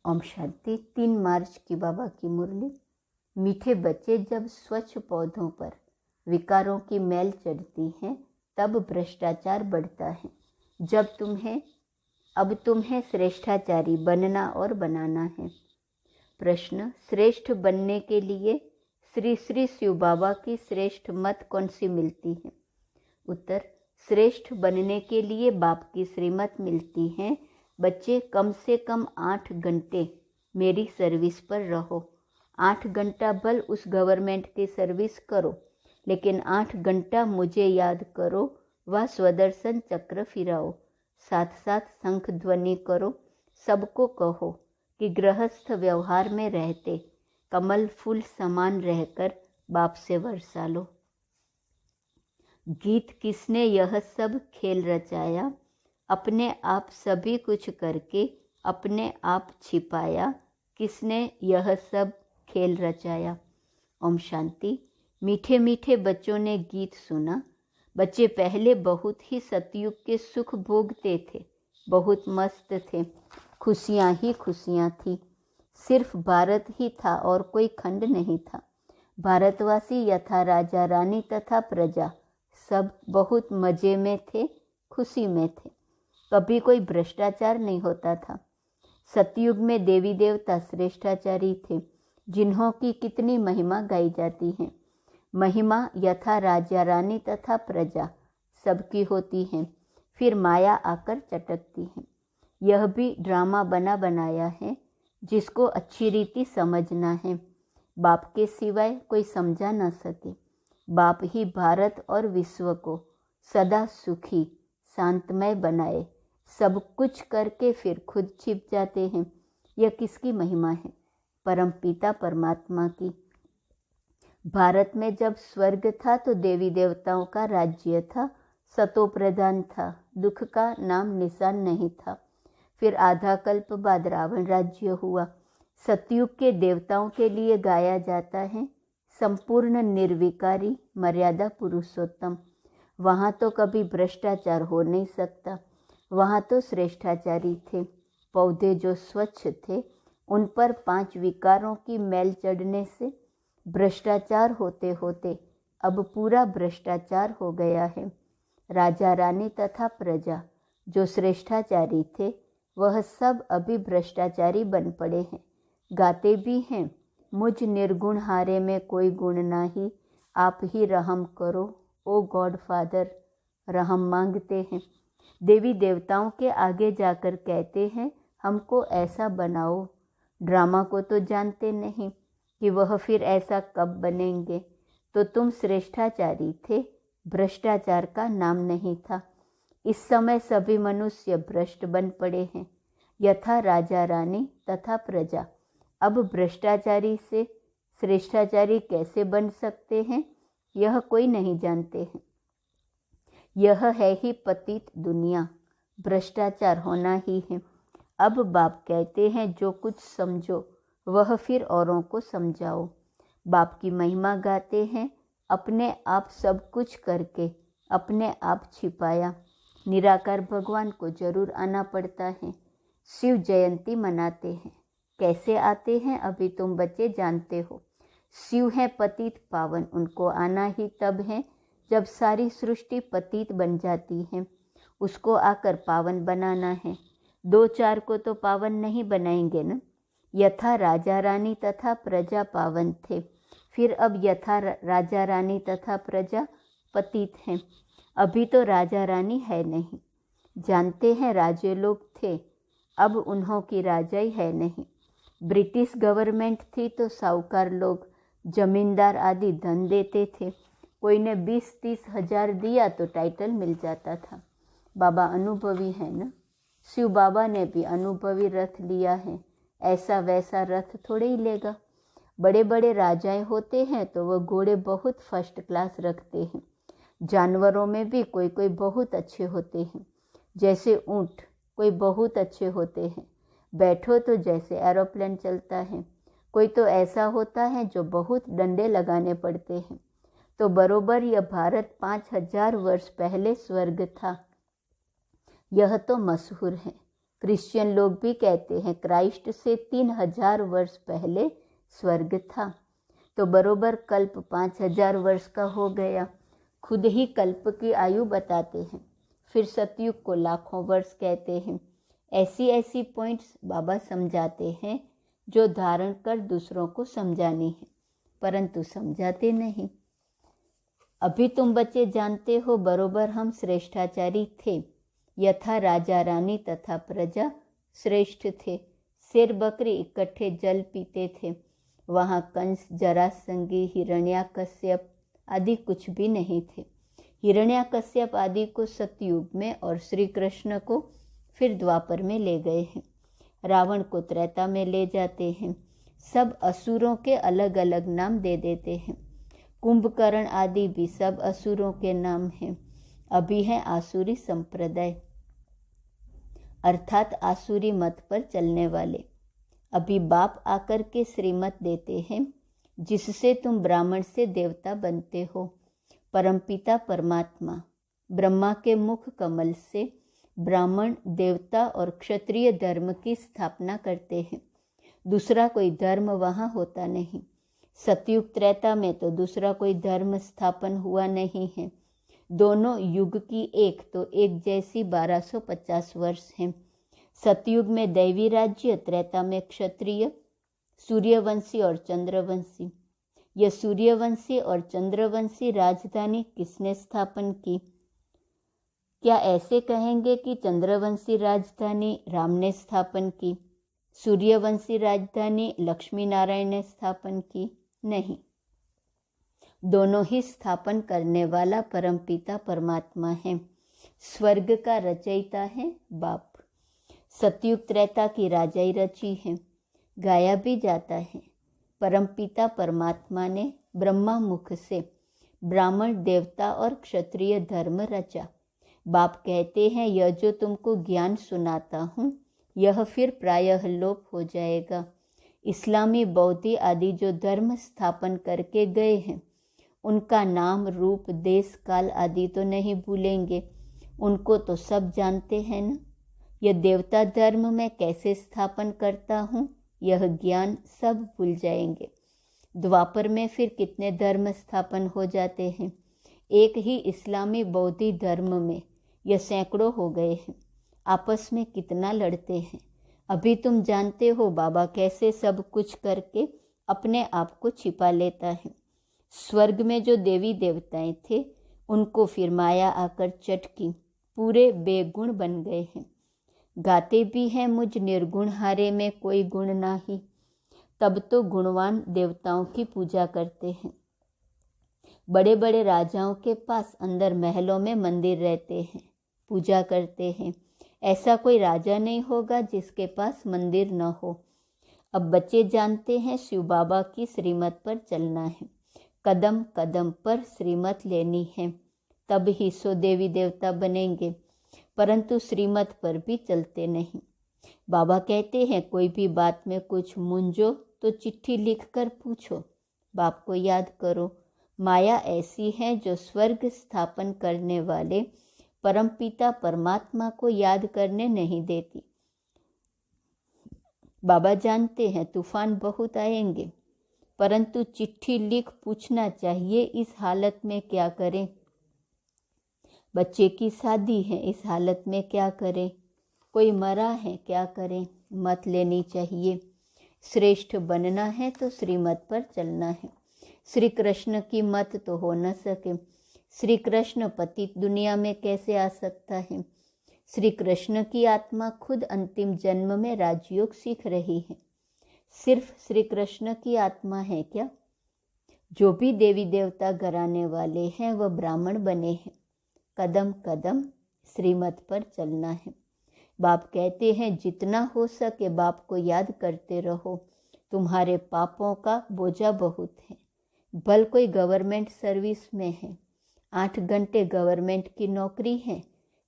ओम शांति। 3 मार्च की बाबा की मुरली। मीठे बच्चे, जब स्वच्छ पौधों पर विकारों की मैल चढ़ती है तब भ्रष्टाचार बढ़ता है। अब तुम्हें श्रेष्ठाचारी बनना और बनाना है। प्रश्न, श्रेष्ठ बनने के लिए श्री श्री शिव बाबा की श्रेष्ठ मत कौन सी मिलती है? उत्तर, श्रेष्ठ बनने के लिए बाप की श्रीमत मिलती है। बच्चे, कम से कम 8 घंटे मेरी सर्विस पर रहो। 8 घंटा भल उस गवर्नमेंट की सर्विस करो, लेकिन 8 घंटा मुझे याद करो व स्वदर्शन चक्र फिराओ। साथ साथ शंख ध्वनि करो। सबको कहो कि गृहस्थ व्यवहार में रहते कमल फूल समान रहकर बाप से वर्षा लो। गीत, किसने यह सब खेल रचाया? अपने आप सभी कुछ करके अपने आप छिपाया। किसने यह सब खेल रचाया? ओम शांति। मीठे मीठे बच्चों ने गीत सुना। बच्चे पहले बहुत ही सतयुग के सुख भोगते थे, बहुत मस्त थे, खुशियाँ ही खुशियाँ थी। सिर्फ भारत ही था और कोई खंड नहीं था। भारतवासी यथा राजा रानी तथा प्रजा सब बहुत मज़े में थे, खुशी में थे। कभी कोई भ्रष्टाचार नहीं होता था। सतयुग में देवी देवता श्रेष्ठाचारी थे, जिन्हों की कितनी महिमा गाई जाती है। महिमा यथा राजा रानी तथा प्रजा सबकी होती है, फिर माया आकर चटकती है। यह भी ड्रामा बना बनाया है, जिसको अच्छी रीति समझना है। बाप के सिवाय कोई समझा न सके। बाप ही भारत और विश्व को सदा सुखी शांतमय बनाए। सब कुछ करके फिर खुद छिप जाते हैं। यह किसकी महिमा है? परम पिता परमात्मा की। भारत में जब स्वर्ग था तो देवी देवताओं का राज्य था, सतो प्रधान था, दुख का नाम निशान नहीं था। फिर आधा कल्प बाद रावण राज्य हुआ। सतयुग के देवताओं के लिए गाया जाता है संपूर्ण निर्विकारी मर्यादा पुरुषोत्तम। वहाँ तो कभी भ्रष्टाचार हो नहीं सकता। वहाँ तो श्रेष्ठाचारी थे। पौधे जो स्वच्छ थे, उन पर 5 विकारों की मैल चढ़ने से भ्रष्टाचार होते होते अब पूरा भ्रष्टाचार हो गया है। राजा रानी तथा प्रजा जो श्रेष्ठाचारी थे, वह सब अभी भ्रष्टाचारी बन पड़े हैं। गाते भी हैं, मुझ निर्गुण हारे में कोई गुण नाही, आप ही रहम करो ओ गॉड फादर। रहम मांगते हैं। देवी देवताओं के आगे जाकर कहते हैं, हमको ऐसा बनाओ। ड्रामा को तो जानते नहीं कि वह फिर ऐसा कब बनेंगे। तो तुम श्रेष्ठाचारी थे, भ्रष्टाचार का नाम नहीं था। इस समय सभी मनुष्य भ्रष्ट बन पड़े हैं, यथा राजा रानी तथा प्रजा। अब भ्रष्टाचारी से श्रेष्ठाचारी कैसे बन सकते हैं, यह कोई नहीं जानते हैं। यह है ही पतित दुनिया, भ्रष्टाचार होना ही है। अब बाप कहते हैं, जो कुछ समझो वह फिर औरों को समझाओ। बाप की महिमा गाते हैं, अपने आप सब कुछ करके अपने आप छिपाया। निराकार भगवान को जरूर आना पड़ता है। शिव जयंती मनाते हैं। कैसे आते हैं अभी तुम बच्चे जानते हो। शिव है पतित पावन, उनको आना ही तब है जब सारी सृष्टि पतित बन जाती है। उसको आकर पावन बनाना है। 2-4 को तो पावन नहीं बनाएंगे न। यथा राजा रानी तथा प्रजा पावन थे, फिर अब यथा राजा रानी तथा प्रजा पतित हैं। अभी तो राजा रानी है नहीं। जानते हैं राजे लोग थे, अब उन्हों की राजाई है नहीं। ब्रिटिश गवर्नमेंट थी तो साहूकार लोग, जमींदार आदि धन देते थे। कोई ने 20-30 हजार दिया तो टाइटल मिल जाता था। बाबा अनुभवी है न। शिव बाबा ने भी अनुभवी रथ लिया है, ऐसा वैसा रथ थोड़े ही लेगा। बड़े बड़े राजाएं होते हैं तो वह घोड़े बहुत फर्स्ट क्लास रखते हैं। जानवरों में भी कोई कोई बहुत अच्छे होते हैं, जैसे ऊँट कोई बहुत अच्छे होते हैं। बैठो तो जैसे एरोप्लेन चलता है। कोई तो ऐसा होता है जो बहुत डंडे लगाने पड़ते हैं। तो बरोबर यह भारत 5000 वर्ष पहले स्वर्ग था। यह तो मशहूर है। क्रिश्चियन लोग भी कहते हैं क्राइस्ट से 3000 वर्ष पहले स्वर्ग था, तो बरोबर कल्प 5000 वर्ष का हो गया। खुद ही कल्प की आयु बताते हैं। फिर सतयुग को लाखों वर्ष कहते हैं। ऐसी ऐसी पॉइंट्स बाबा समझाते हैं जो धारण कर दूसरों को समझानी है, परंतु समझाते नहीं। अभी तुम बच्चे जानते हो बरोबर हम श्रेष्ठाचारी थे, यथा राजा रानी तथा प्रजा श्रेष्ठ थे। शेर बकरी इकट्ठे जल पीते थे। वहाँ कंस, जरासंगी, हिरण्याकश्यप आदि कुछ भी नहीं थे। हिरण्याकश्यप आदि को सतयुग में और श्री कृष्ण को फिर द्वापर में ले गए हैं। रावण को त्रेता में ले जाते हैं। सब असुरों के अलग अलग नाम दे देते हैं। कुंभकर्ण आदि भी सब असुरों के नाम हैं। अभी है आसुरी संप्रदाय, अर्थात आसुरी मत पर चलने वाले। अभी बाप आकर के श्रीमत देते हैं जिससे तुम ब्राह्मण से देवता बनते हो। परमपिता परमात्मा ब्रह्मा के मुख कमल से ब्राह्मण, देवता और क्षत्रिय धर्म की स्थापना करते हैं। दूसरा कोई धर्म वहाँ होता नहीं। सतयुग त्रेता में तो दूसरा कोई धर्म स्थापन हुआ नहीं है। दोनों युग की एक तो एक जैसी 1250 वर्ष हैं। सतयुग में दैवी राज्य, त्रेता में क्षत्रिय, सूर्यवंशी और चंद्रवंशी। यह सूर्यवंशी और चंद्रवंशी राजधानी किसने स्थापन की? क्या ऐसे कहेंगे कि चंद्रवंशी राजधानी राम ने स्थापन की, सूर्यवंशी राजधानी लक्ष्मी नारायण ने स्थापन की? नहीं, दोनों ही स्थापन करने वाला परमपिता परमात्मा है। स्वर्ग का रचयिता है बाप। सतयुग त्रेता की राजाई रची है, गाया भी जाता है। परमपिता परमात्मा ने ब्रह्मा मुख से ब्राह्मण, देवता और क्षत्रिय धर्म रचा। बाप कहते हैं यह जो तुमको ज्ञान सुनाता हूँ यह फिर प्रायः लोप हो जाएगा। इस्लामी, बौद्धी आदि जो धर्म स्थापन करके गए हैं उनका नाम, रूप, देश, काल आदि तो नहीं भूलेंगे। उनको तो सब जानते हैं न। यह देवता धर्म मैं कैसे स्थापन करता हूँ यह ज्ञान सब भूल जाएंगे। द्वापर में फिर कितने धर्म स्थापन हो जाते हैं। एक ही इस्लामी बौद्धी धर्म में यह सैकड़ों हो गए हैं। आपस में कितना लड़ते हैं। अभी तुम जानते हो बाबा कैसे सब कुछ करके अपने आप को छिपा लेता है। स्वर्ग में जो देवी देवताएं थे उनको फिर माया आकर चटकी, पूरे बेगुण बन गए हैं। गाते भी हैं मुझ निर्गुण हारे में कोई गुण नाही, तब तो गुणवान देवताओं की पूजा करते हैं। बड़े बड़े राजाओं के पास अंदर महलों में मंदिर रहते हैं, पूजा करते हैं। ऐसा कोई राजा नहीं होगा जिसके पास मंदिर न हो। अब बच्चे जानते हैं शिव बाबा की श्रीमत पर चलना है, कदम कदम पर श्रीमत लेनी है, तब ही सो देवी देवता बनेंगे। परंतु श्रीमत पर भी चलते नहीं। बाबा कहते हैं कोई भी बात में कुछ मूंझो तो चिट्ठी लिखकर पूछो, बाप को याद करो। माया ऐसी है जो स्वर्ग स्थापन करने वाले परमपिता परमात्मा को याद करने नहीं देती। बाबा जानते हैं तूफान बहुत आएंगे, परंतु चिट्ठी लिख पूछना चाहिए इस हालत में क्या करें। बच्चे की शादी है, इस हालत में क्या करें। कोई मरा है, क्या करें। मत लेनी चाहिए। श्रेष्ठ बनना है तो श्रीमत पर चलना है। श्री कृष्ण की मत तो हो न सके। श्री कृष्ण पतित दुनिया में कैसे आ सकता है। श्री कृष्ण की आत्मा खुद अंतिम जन्म में राजयोग सीख रही है। सिर्फ श्री कृष्ण की आत्मा है क्या? जो भी देवी देवता घराने वाले हैं वह ब्राह्मण बने हैं। कदम कदम श्रीमत पर चलना है। बाप कहते हैं जितना हो सके बाप को याद करते रहो। तुम्हारे पापों का बोझा बहुत है। भल कोई गवर्नमेंट सर्विस में है, 8 घंटे गवर्नमेंट की नौकरी है,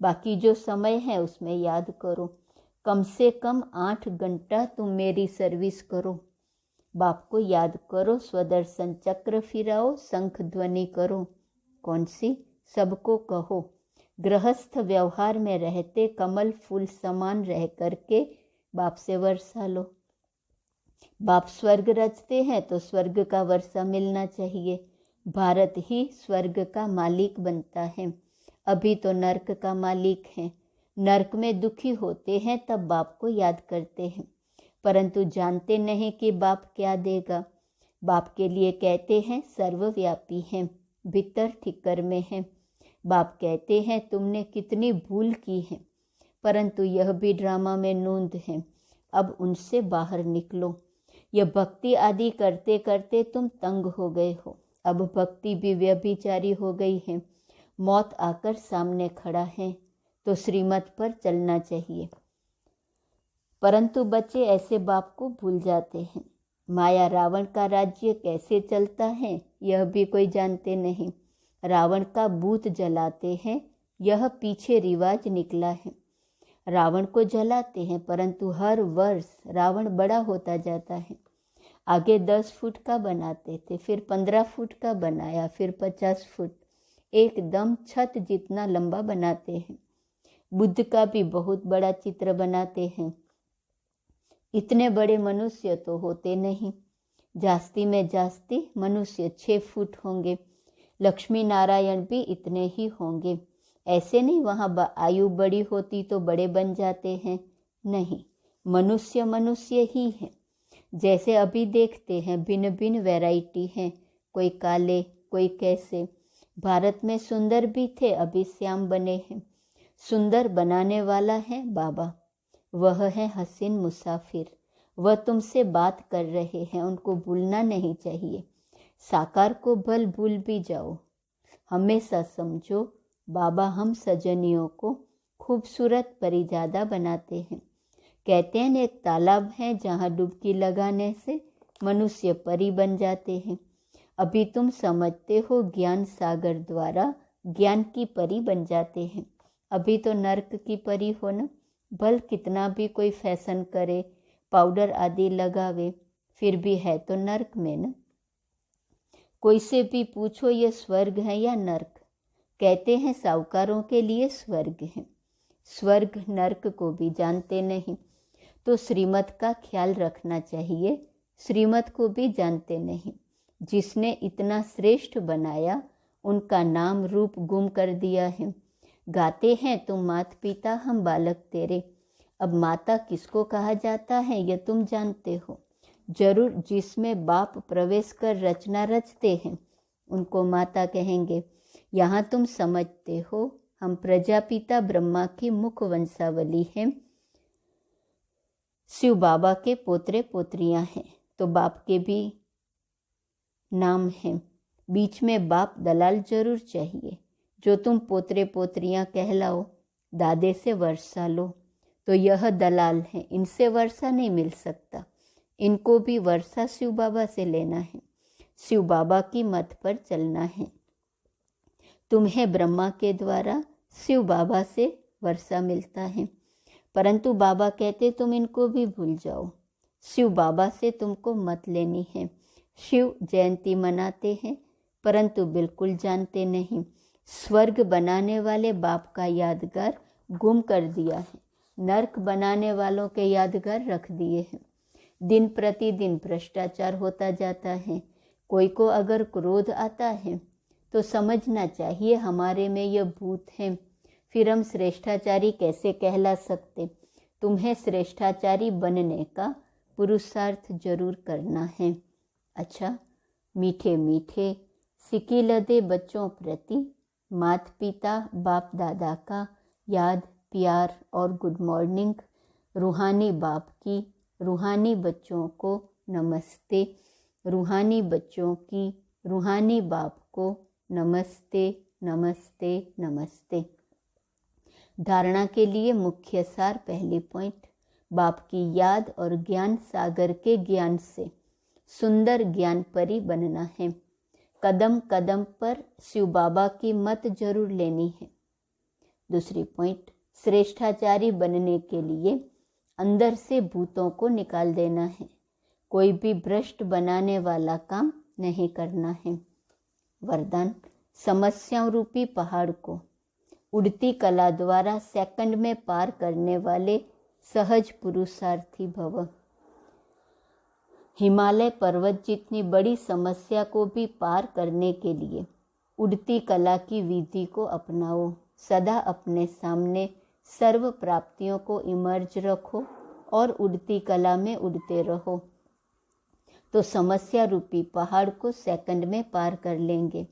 बाकी जो समय है उसमें याद करो। कम से कम 8 घंटा तुम मेरी सर्विस करो। बाप को याद करो, स्वदर्शन चक्र फिराओ, शंख ध्वनि करो। कौन सी? सबको कहो। गृहस्थ व्यवहार में रहते कमल फूल समान रह करके बाप से वर्षा लो। बाप स्वर्ग रचते हैं तो स्वर्ग का वर्षा मिलना चाहिए। भारत ही स्वर्ग का मालिक बनता है, अभी तो नर्क का मालिक है। नर्क में दुखी होते हैं तब बाप को याद करते हैं, परंतु जानते नहीं कि बाप क्या देगा। बाप के लिए कहते हैं सर्वव्यापी हैं, भीतर ठिकर में हैं। बाप कहते हैं तुमने कितनी भूल की है, परंतु यह भी ड्रामा में नूंद है, अब उनसे बाहर निकलो। यह भक्ति आदि करते करते तुम तंग हो गए हो, अब भक्ति भी व्यभिचारी हो गई है। मौत आकर सामने खड़ा है तो श्रीमत पर चलना चाहिए, परंतु बच्चे ऐसे बाप को भूल जाते हैं। माया रावण का राज्य कैसे चलता है यह भी कोई जानते नहीं। रावण का बूत जलाते हैं, यह पीछे रिवाज निकला है। रावण को जलाते हैं, परंतु हर वर्ष रावण बड़ा होता जाता है। आगे 10 फुट का बनाते थे, फिर 15 फुट का बनाया, फिर 50 फुट, एकदम छत जितना लंबा बनाते हैं। बुद्ध का भी बहुत बड़ा चित्र बनाते हैं। इतने बड़े मनुष्य तो होते नहीं, जास्ती में जास्ती मनुष्य 6 फुट होंगे। लक्ष्मी नारायण भी इतने ही होंगे। ऐसे नहीं वहाँ आयु बड़ी होती तो बड़े बन जाते हैं, नहीं, मनुष्य मनुष्य ही है। जैसे अभी देखते हैं भिन्न भिन्न वैरायटी हैं, कोई काले कोई कैसे। भारत में सुंदर भी थे, अभी श्याम बने हैं। सुंदर बनाने वाला है बाबा, वह है हसीन मुसाफिर, वह तुमसे बात कर रहे हैं, उनको भूलना नहीं चाहिए। साकार को भल भूल भी जाओ, हमेशा समझो बाबा हम सजनियों को खूबसूरत परिजादा बनाते हैं। कहते हैं एक तालाब है जहाँ डुबकी लगाने से मनुष्य परी बन जाते हैं। अभी तुम समझते हो ज्ञान सागर द्वारा ज्ञान की परी बन जाते हैं। अभी तो नर्क की परी हो ना, भल कितना भी कोई फैशन करे, पाउडर आदि लगावे, फिर भी है तो नर्क में ना। कोई से भी पूछो ये स्वर्ग है या नर्क, कहते हैं साहूकारों के लिए स्वर्ग है। स्वर्ग नर्क को भी जानते नहीं, तो श्रीमत का ख्याल रखना चाहिए। श्रीमत को भी जानते नहीं। जिसने इतना श्रेष्ठ बनाया उनका नाम रूप गुम कर दिया है। गाते हैं तुम मात पिता हम बालक तेरे, अब माता किसको कहा जाता है यह तुम जानते हो। जरूर जिसमें बाप प्रवेश कर रचना रचते हैं उनको माता कहेंगे। यहाँ तुम समझते हो हम प्रजापिता ब्रह्मा की मुख वंशावली हैं, शिव बाबा के पोतरे पोत्रियां हैं, तो बाप के भी नाम हैं। बीच में बाप दलाल जरूर चाहिए। जो तुम पोतरे पोत्रियां कहलाओ, दादे से वर्षा लो, तो यह दलाल है, इनसे वर्षा नहीं मिल सकता। इनको भी वर्षा शिव बाबा से लेना है, शिव बाबा की मत पर चलना है। तुम्हें ब्रह्मा के द्वारा शिव बाबा से वर्षा मिलता है, परंतु बाबा कहते तुम इनको भी भूल जाओ। शिव बाबा से तुमको मत लेनी है। शिव जयंती मनाते हैं, परंतु बिल्कुल जानते नहीं। स्वर्ग बनाने वाले बाप का यादगार गुम कर दिया है, नर्क बनाने वालों के यादगार रख दिए हैं। दिन प्रतिदिन भ्रष्टाचार होता जाता है। कोई को अगर क्रोध आता है तो समझना चाहिए हमारे में यह भूत है, फिर हम श्रेष्ठाचारी कैसे कहला सकते। तुम्हें श्रेष्ठाचारी बनने का पुरुषार्थ जरूर करना है। अच्छा, मीठे मीठे सिकिलदे बच्चों प्रति माता पिता बाप दादा का याद प्यार और गुड मॉर्निंग। रूहानी बाप की रूहानी बच्चों को नमस्ते, रूहानी बच्चों की रूहानी बाप को नमस्ते नमस्ते नमस्ते। धारणा के लिए मुख्य सार, पहली पॉइंट, बाप की याद और ज्ञान सागर के ज्ञान से सुंदर ज्ञान परी बनना है। कदम कदम पर शिव बाबा की मत जरूर लेनी है। दूसरी पॉइंट, श्रेष्ठाचारी बनने के लिए अंदर से भूतों को निकाल देना है। कोई भी भ्रष्ट बनाने वाला काम नहीं करना है। वरदान, समस्याओं रूपी पहाड़ को उड़ती कला द्वारा सेकंड में पार करने वाले सहज पुरुषार्थी भव। हिमालय पर्वत जितनी बड़ी समस्या को भी पार करने के लिए उड़ती कला की विधि को अपनाओ। सदा अपने सामने सर्व प्राप्तियों को इमर्ज रखो और उड़ती कला में उड़ते रहो, तो समस्या रूपी पहाड़ को सेकंड में पार कर लेंगे।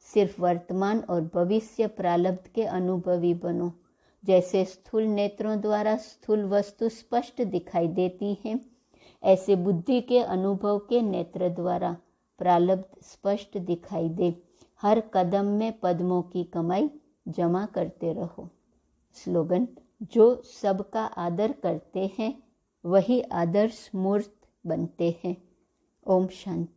सिर्फ वर्तमान और भविष्य प्रारब्ध के अनुभवी बनो। जैसे स्थूल नेत्रों द्वारा स्थूल वस्तु स्पष्ट दिखाई देती है, ऐसे बुद्धि के अनुभव के नेत्र द्वारा प्रारब्ध स्पष्ट दिखाई दे। हर कदम में पद्मों की कमाई जमा करते रहो। स्लोगन: जो सबका आदर करते हैं वही आदर्श मूर्त बनते हैं। ओम शांति।